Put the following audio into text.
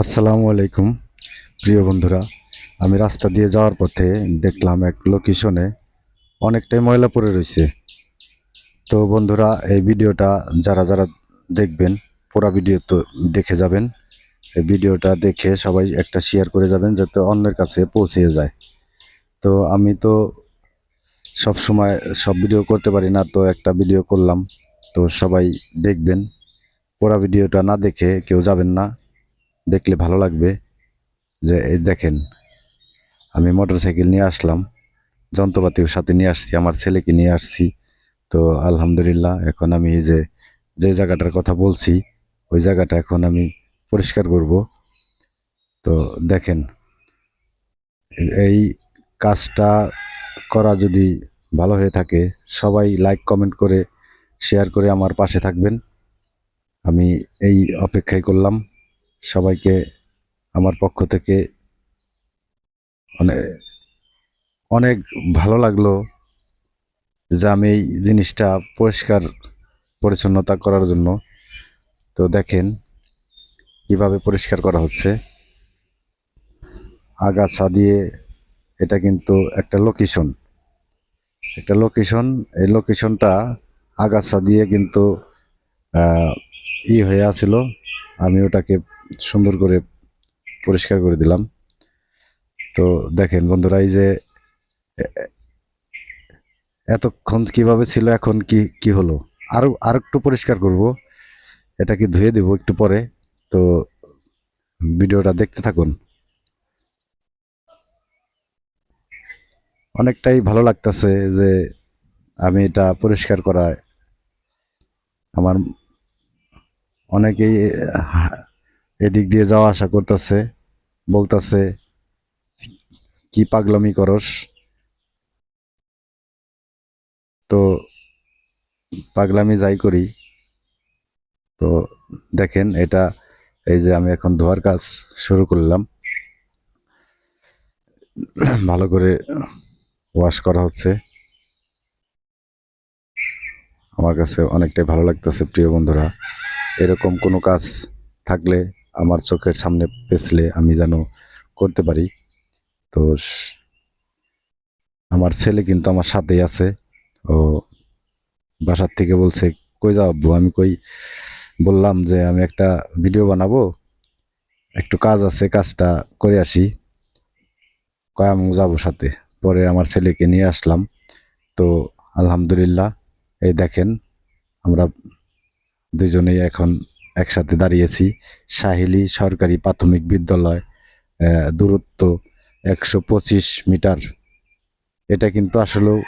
আসসালামু আলাইকুম প্রিয় বন্ধুরা। আমি রাস্তা দিয়ে যাওয়ার পথে দেখলাম এক লোকেশনে অনেকটাই ময়লা পড়ে রয়েছে। তো বন্ধুরা, এই ভিডিওটা যারা যারা দেখবেন, পুরো ভিডিও তো দেখে যাবেন। এই ভিডিওটা দেখে সবাই একটা শেয়ার করে যাবেন যাতে অন্যের কাছে পৌঁছে যায়। তো আমি তো সব সময় সব ভিডিও করতে পারি না, তো একটা ভিডিও করলাম। তো সবাই দেখবেন, পুরো ভিডিওটা না দেখে কেউ যাবেন না, দেখলে ভালো লাগবে। যে এই দেখেন, আমি মোটরসাইকেল নিয়ে আসলাম, যন্ত্রপাতিও সাথে নিয়ে আসছি, আমার ছেলেকে নিয়ে আসছি। তো আলহামদুলিল্লাহ, এখন আমি এই যে যে জায়গাটার কথা বলছি ওই জায়গাটা এখন আমি পরিষ্কার করব। তো দেখেন, এই কাজটা করা যদি ভালো হয়ে থাকে, সবাই লাইক কমেন্ট করে শেয়ার করে আমার পাশে থাকবেন। আমি এই অপেক্ষাই করলাম। সবাইকে আমার পক্ষ থেকে অনেক অনেক ভালো লাগলো যে আমি এই জিনিসটা পরিষ্কার পরিচ্ছন্নতা করার জন্য। তো দেখেন কিভাবে পরিষ্কার করা হচ্ছে আগাছা দিয়ে। এটা কিন্তু একটা লোকেশন। এই লোকেশনটা আগাছা দিয়ে কিন্তু আহ, হয়ে আছিল। আমি ওটাকে সুন্দর করে পরিষ্কার করে দিলাম। তো দেখেন বন্ধুরা, এই যে এতক্ষণ কিভাবে ছিল, এখন কি কি হলো। আর একটু পরিষ্কার করব, এটাকে ধুয়ে দেব একটু পরে। তো ভিডিওটা দেখতে থাকুন। অনেকটাই ভালো লাগতেছে যে আমি এটা পরিষ্কার করায় আমার অনেকেই এদিক দিয়ে যাওয়া আসা করতেছে, বলতেছে কি পাগলামি করস। তো পাগলামি যাই করি। তো দেখেন এটা, এই যে আমি এখন ধোয়ার কাজ শুরু করলাম, ভালো করে ওয়াশ করা হচ্ছে। আমার কাছে অনেকটাই ভালো লাগতেছে প্রিয় বন্ধুরা। এরকম কোনো কাজ থাকলে আমার চোখের সামনে পেছলে আমি যেন করতে পারি। তো আমার ছেলে কিন্তু আমার সাথেই আছে। ও বাসার থেকে বলছে, কই যাও আব্বু? আমি বললাম যে আমি একটা ভিডিও বানাবো, একটু কাজ আছে, কাজটা করে আসি। কয় আমি যাবো সাথে। পরে আমার ছেলেকে নিয়ে আসলাম। তো আলহামদুলিল্লাহ, এই দেখেন আমরা দুজনেই এখন একসাথে দাঁড়িয়েছি। সাহিলি সরকারি প্রাথমিক বিদ্যালয়, দূরত্ব 125 মিটার। এটা কিন্তু আসলেও